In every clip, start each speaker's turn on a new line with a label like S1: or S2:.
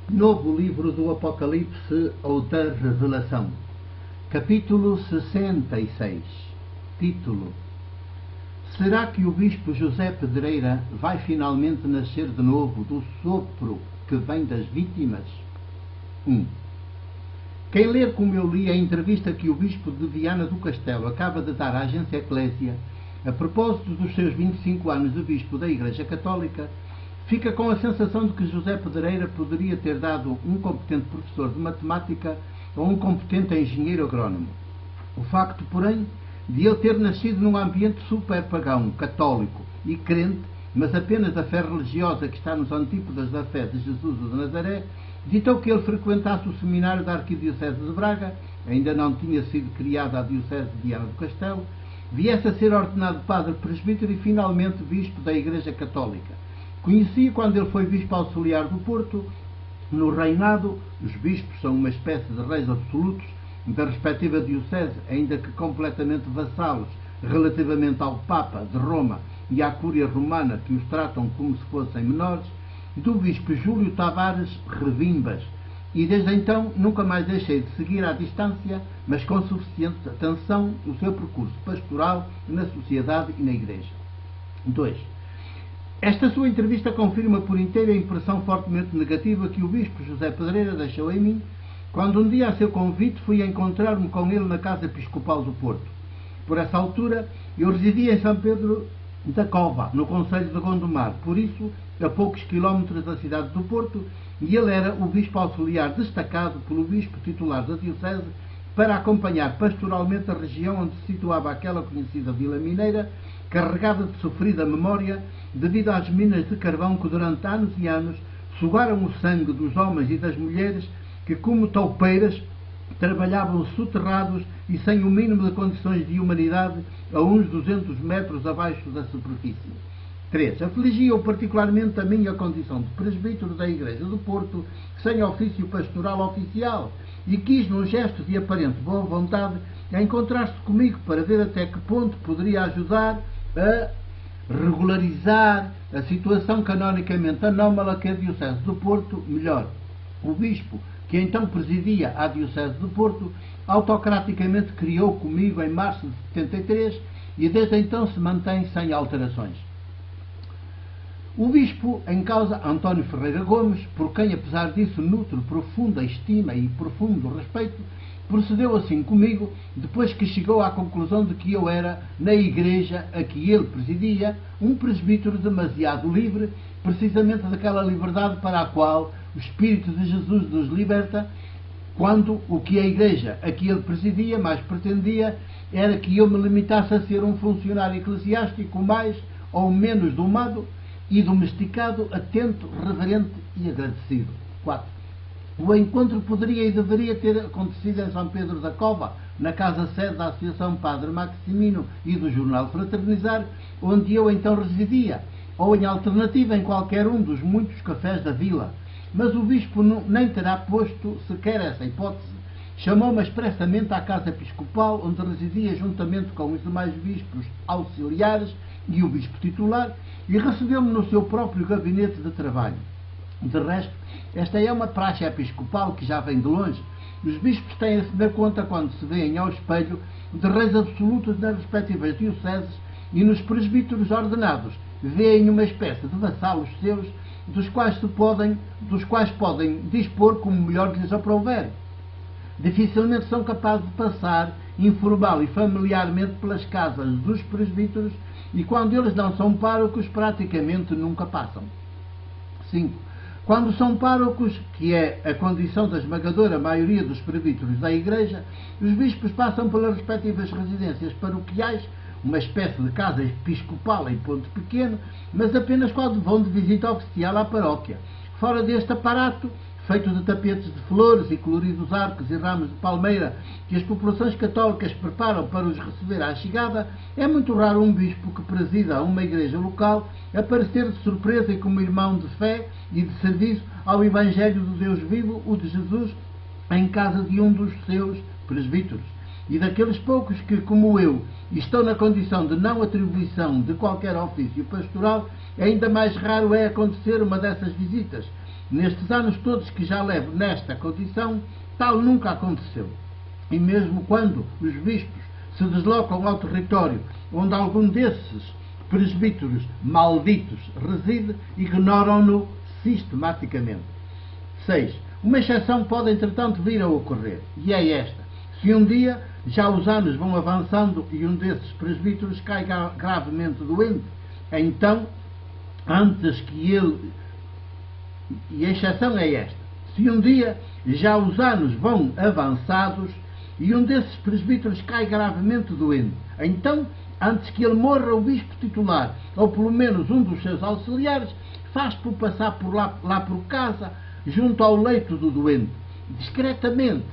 S1: Novo livro do Apocalipse ou da Revelação, capítulo 66. Título: Será que o bispo José Pedreira vai finalmente nascer de novo do sopro que vem das vítimas? 1. Quem ler como eu li a entrevista que o bispo de Viana do Castelo acaba de dar à agência Eclésia a propósito dos seus 25 anos de bispo da Igreja Católica, fica com a sensação de que José Pedreira poderia ter dado um competente professor de matemática ou um competente engenheiro agrónomo. O facto, porém, de ele ter nascido num ambiente super pagão, católico e crente, mas apenas da fé religiosa que está nos antípodas da fé de Jesus de Nazaré, ditou que ele frequentasse o seminário da Arquidiocese de Braga, ainda não tinha sido criada a Diocese de Viana do Castelo, viesse a ser ordenado padre presbítero e finalmente bispo da Igreja Católica. Conheci quando ele foi bispo auxiliar do Porto. No reinado, os bispos são uma espécie de reis absolutos da respectiva diocese, ainda que completamente vassalos relativamente ao Papa de Roma e à Cúria Romana, que os tratam como se fossem menores, do bispo Júlio Tavares Revimbas, e desde então nunca mais deixei de seguir à distância, mas com suficiente atenção, o seu percurso pastoral na sociedade e na Igreja. 2. Esta sua entrevista confirma por inteiro a impressão fortemente negativa que o bispo José Pedreira deixou em mim quando um dia, a seu convite, fui encontrar-me com ele na Casa Episcopal do Porto. Por essa altura, eu residia em São Pedro da Cova, no concelho de Gondomar, por isso, a poucos quilómetros da cidade do Porto, e ele era o bispo auxiliar destacado pelo bispo titular da Diocese para acompanhar pastoralmente a região onde se situava aquela conhecida Vila Mineira, carregada de sofrida memória devido às minas de carvão que durante anos e anos sugaram o sangue dos homens e das mulheres que, como toupeiras, trabalhavam soterrados e sem o mínimo de condições de humanidade a uns 200 metros abaixo da superfície. 3. Afligia-o particularmente a minha condição de presbítero da Igreja do Porto, sem ofício pastoral oficial, e quis, num gesto de aparente boa vontade, encontrar-se comigo para ver até que ponto poderia ajudar a regularizar a situação canonicamente anómala que a Diocese do Porto, melhor, o bispo que então presidia a Diocese do Porto, autocraticamente criou comigo em março de 73 e desde então se mantém sem alterações. O bispo em causa, António Ferreira Gomes, por quem apesar disso nutro profunda estima e profundo respeito, procedeu assim comigo depois que chegou à conclusão de que eu era, na igreja a que ele presidia, um presbítero demasiado livre, precisamente daquela liberdade para a qual o Espírito de Jesus nos liberta, quando o que a igreja a que ele presidia mais pretendia era que eu me limitasse a ser um funcionário eclesiástico mais ou menos domado e domesticado, atento, reverente e agradecido. 4. O encontro poderia e deveria ter acontecido em São Pedro da Cova, na casa-sede da Associação Padre Maximino e do jornal Fraternizar, onde eu então residia, ou em alternativa em qualquer um dos muitos cafés da vila. Mas o bispo nem terá posto sequer essa hipótese. Chamou-me expressamente à Casa Episcopal, onde residia juntamente com os demais bispos auxiliares e o bispo titular, e recebeu-me no seu próprio gabinete de trabalho. De resto, esta é uma praxe episcopal que já vem de longe. Os bispos têm a se dar conta, quando se veem ao espelho, de reis absolutos nas respectivas dioceses, e nos presbíteros ordenados veem uma espécie de vassalos seus, dos quais podem dispor como melhor lhes aprouver. Dificilmente são capazes de passar informal e familiarmente pelas casas dos presbíteros, e quando eles não são párocos, praticamente nunca passam. 5. Quando são párocos, que é a condição da esmagadora maioria dos presbíteros da Igreja, os bispos passam pelas respectivas residências paroquiais, uma espécie de casa episcopal em ponto pequeno, mas apenas quando vão de visita oficial à paróquia. Fora deste aparato, feito de tapetes de flores e coloridos arcos e ramos de palmeira que as populações católicas preparam para os receber à chegada, é muito raro um bispo que presida uma igreja local aparecer de surpresa e como irmão de fé e de serviço ao Evangelho do Deus vivo, o de Jesus, em casa de um dos seus presbíteros. E daqueles poucos que, como eu, estão na condição de não atribuição de qualquer ofício pastoral, ainda mais raro é acontecer uma dessas visitas, Nestes anos todos que já levo nesta condição, tal nunca aconteceu. E mesmo quando os bispos se deslocam ao território onde algum desses presbíteros malditos reside, ignoram-no sistematicamente. 6. Uma exceção pode, entretanto, vir a ocorrer, e é esta. Se um dia já os anos vão avançando e um desses presbíteros cai gravemente doente, então, antes que ele... E a exceção é esta. Se um dia já os anos vão avançados e um desses presbíteros cai gravemente doente, então, antes que ele morra, o bispo titular, ou pelo menos um dos seus auxiliares, faz por passar por lá por casa, junto ao leito do doente, discretamente,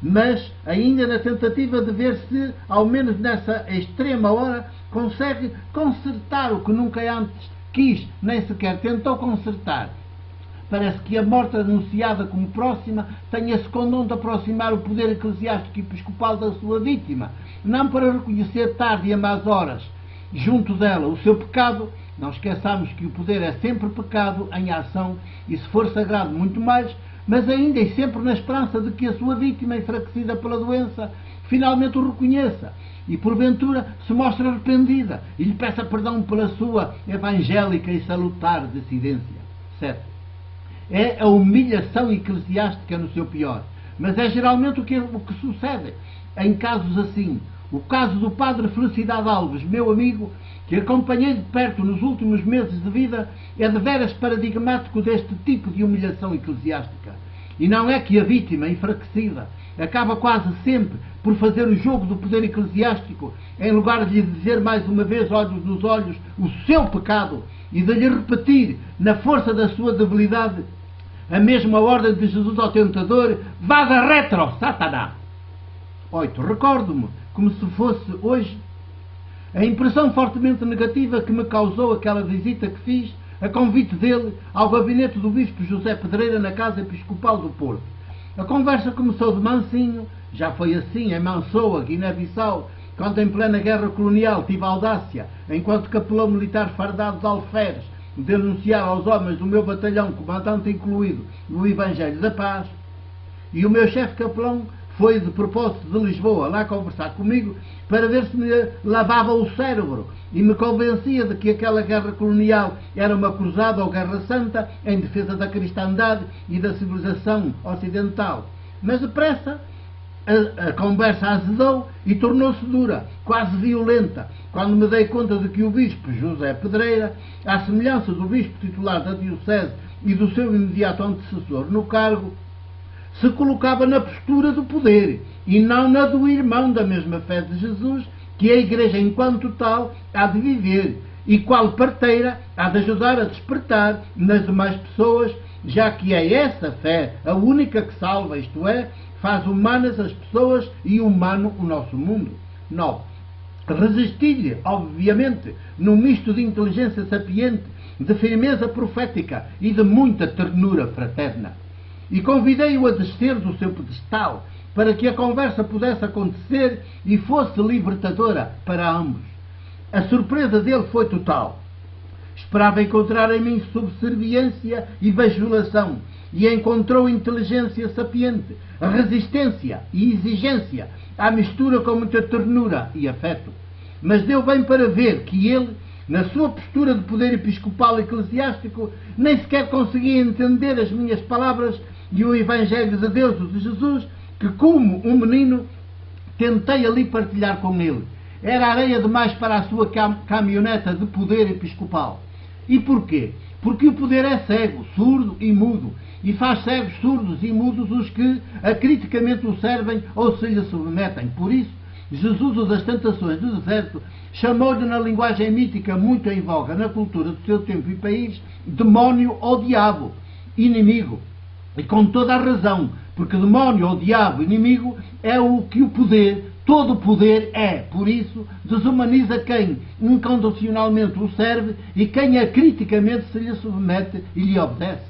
S1: mas ainda na tentativa de ver se, ao menos nessa extrema hora, consegue consertar o que nunca antes quis, nem sequer tentou consertar. Parece que a morte anunciada como próxima tenha esse condão de aproximar o poder eclesiástico e episcopal da sua vítima, não para reconhecer tarde e a más horas, junto dela, o seu pecado. Não esqueçamos que o poder é sempre pecado em ação e, se for sagrado, muito mais, mas ainda e sempre na esperança de que a sua vítima, enfraquecida pela doença, finalmente o reconheça e, porventura, se mostre arrependida e lhe peça perdão pela sua evangélica e salutar dissidência. 7. É a humilhação eclesiástica no seu pior, mas é geralmente o que sucede em casos assim. O caso do padre Felicidade Alves, meu amigo, que acompanhei de perto nos últimos meses de vida, é de veras paradigmático deste tipo de humilhação eclesiástica. E não é que a vítima, enfraquecida, acaba quase sempre por fazer o jogo do poder eclesiástico, em lugar de lhe dizer mais uma vez, olhos nos olhos, o seu pecado, e de lhe repetir, na força da sua debilidade, a mesma ordem de Jesus ao tentador: vada retro, Satanás! 8. Recordo-me, como se fosse hoje, a impressão fortemente negativa que me causou aquela visita que fiz, a convite dele, ao gabinete do bispo José Pedreira na Casa Episcopal do Porto. A conversa começou de mansinho, já foi assim em Mansoa, Guiné-Bissau, quando em plena guerra colonial tive a audácia, enquanto capelão militar fardado de alferes, de anunciar aos homens do meu batalhão, comandante incluído, o Evangelho da Paz, e o meu chefe capelão foi de propósito de Lisboa lá conversar comigo para ver se me lavava o cérebro e me convencia de que aquela guerra colonial era uma cruzada ou guerra santa em defesa da cristandade e da civilização ocidental. Mas depressa a conversa azedou e tornou-se dura, quase violenta, quando me dei conta de que o bispo José Pedreira, à semelhança do bispo titular da diocese e do seu imediato antecessor no cargo, se colocava na postura do poder e não na do irmão da mesma fé de Jesus, que a Igreja, enquanto tal, há de viver e, qual parteira, há de ajudar a despertar nas demais pessoas, já que é essa fé a única que salva, isto é, faz humanas as pessoas e humano o nosso mundo. 9. Resisti-lhe, obviamente, num misto de inteligência sapiente, de firmeza profética e de muita ternura fraterna. E convidei-o a descer do seu pedestal para que a conversa pudesse acontecer e fosse libertadora para ambos. A surpresa dele foi total. Esperava encontrar em mim subserviência e bajulação, e encontrou inteligência sapiente, resistência e exigência, à mistura com muita ternura e afeto. Mas deu bem para ver que ele, na sua postura de poder episcopal eclesiástico, nem sequer conseguia entender as minhas palavras e o Evangelho de Deus, o de Jesus, que, como um menino, tentei ali partilhar com ele. Era areia demais para a sua caminhoneta de poder episcopal. E porquê? Porque o poder é cego, surdo e mudo, e faz cegos, surdos e mudos os que acriticamente o servem ou se lhe submetem. Por isso, Jesus, o das tentações do deserto, chamou-lhe na linguagem mítica muito em voga na cultura do seu tempo e país, demónio ou diabo, inimigo. E com toda a razão, porque demónio ou diabo, inimigo, é o que o poder, todo o poder é. Por isso, desumaniza quem incondicionalmente o serve e quem acriticamente se lhe submete e lhe obedece.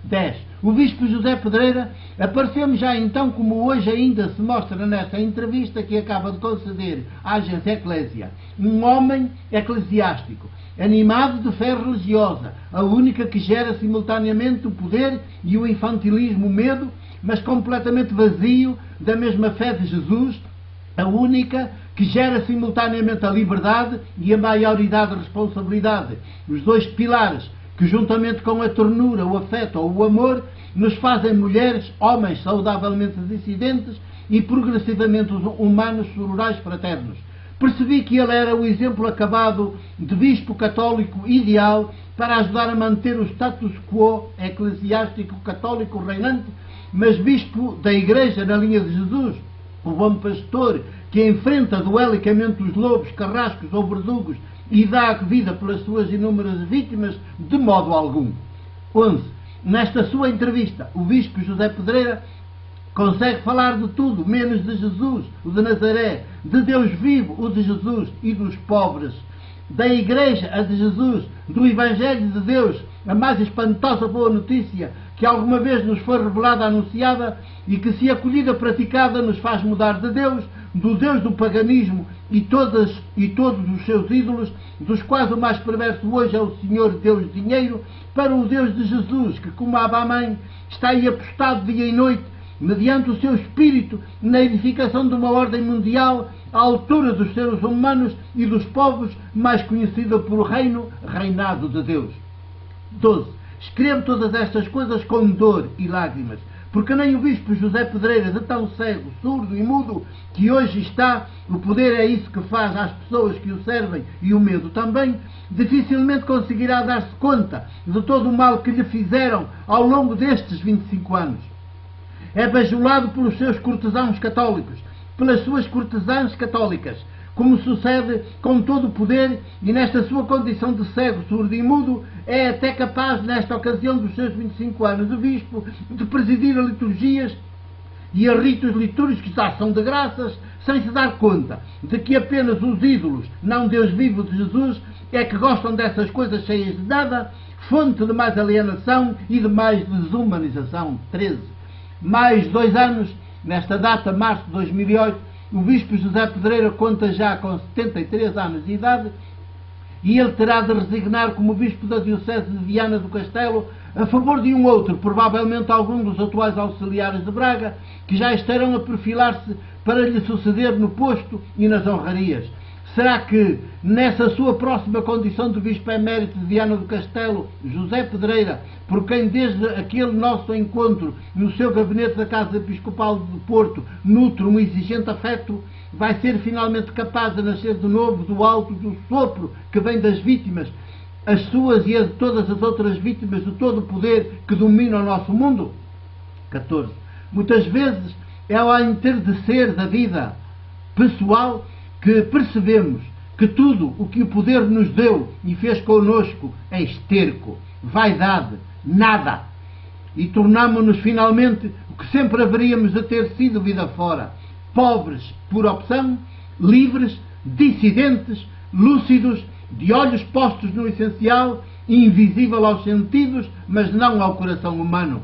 S1: 10. O Bispo José Pedreira apareceu-me já então, como hoje ainda se mostra nesta entrevista que acaba de conceder à agência Eclésia, um homem eclesiástico, animado de fé religiosa, a única que gera simultaneamente o poder e o infantilismo, o medo, mas completamente vazio da mesma fé de Jesus, a única que gera simultaneamente a liberdade e a maioridade de responsabilidade, os dois pilares que, juntamente com a ternura, o afeto ou o amor, nos fazem mulheres, homens saudavelmente dissidentes e progressivamente humanos, sororais, fraternos. Percebi que ele era o exemplo acabado de bispo católico ideal para ajudar a manter o status quo eclesiástico católico reinante, mas bispo da Igreja na linha de Jesus, o bom pastor que enfrenta duelicamente os lobos, carrascos ou verdugos e dá a vida pelas suas inúmeras vítimas, de modo algum. 11. Nesta sua entrevista, o Bispo José Pedreira consegue falar de tudo, menos de Jesus, o de Nazaré, de Deus vivo, o de Jesus, e dos pobres, da Igreja, a de Jesus, do Evangelho de Deus, a mais espantosa boa notícia que alguma vez nos foi revelada, anunciada, e que, se acolhida, praticada, nos faz mudar de Deus, do Deus do paganismo e todos os seus ídolos, dos quais o mais perverso hoje é o Senhor Deus Dinheiro, para o Deus de Jesus, que, como a Abamém, está aí apostado dia e noite, mediante o seu espírito, na edificação de uma ordem mundial à altura dos seres humanos e dos povos, mais conhecida por reinado de Deus. 12. Escrevo todas estas coisas com dor e lágrimas, porque nem o Bispo José Pedreira, de tão cego, surdo e mudo que hoje está, o poder é isso que faz às pessoas que o servem e o medo também, dificilmente conseguirá dar-se conta de todo o mal que lhe fizeram ao longo destes 25 anos. É bajulado pelos seus cortesãos católicos, pelas suas cortesãs católicas, como sucede com todo o poder, e nesta sua condição de cego, surdo e mudo, é até capaz, nesta ocasião dos seus 25 anos de bispo, de presidir a liturgias e a ritos litúrgicos, a ação de graças, sem se dar conta de que apenas os ídolos, não Deus vivo de Jesus, é que gostam dessas coisas cheias de nada, fonte de mais alienação e de mais desumanização. 13. Mais 2 anos, nesta data, março de 2008, o Bispo José Pedreira conta já com 73 anos de idade e ele terá de resignar como Bispo da Diocese de Viana do Castelo a favor de um outro, provavelmente algum dos atuais auxiliares de Braga, que já estarão a perfilar-se para lhe suceder no posto e nas honrarias. Será que, nessa sua próxima condição de Bispo Emérito de Viana do Castelo, José Pedreira, por quem desde aquele nosso encontro no seu gabinete da Casa Episcopal do Porto nutre um exigente afeto, vai ser finalmente capaz de nascer de novo do alto do sopro que vem das vítimas, as suas e as de todas as outras vítimas de todo o poder que domina o nosso mundo? 14. Muitas vezes é ao entardecer da vida pessoal que percebemos que tudo o que o poder nos deu e fez connosco é esterco, vaidade, nada. E tornámo-nos finalmente o que sempre haveríamos de ter sido vida fora: pobres por opção, livres, dissidentes, lúcidos, de olhos postos no essencial, invisível aos sentidos, mas não ao coração humano.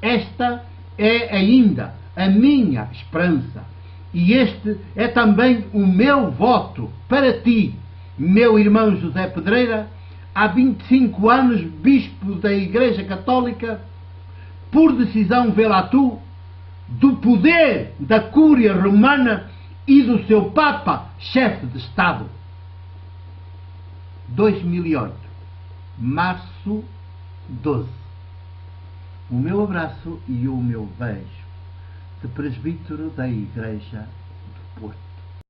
S1: Esta é ainda a minha esperança. E este é também o meu voto para ti, meu irmão José Pedreira, há 25 anos Bispo da Igreja Católica, por decisão, vê lá tu, do poder da Cúria Romana e do seu Papa, chefe de Estado. 2008, março 12. O meu abraço e o meu beijo de presbítero da Igreja do Porto.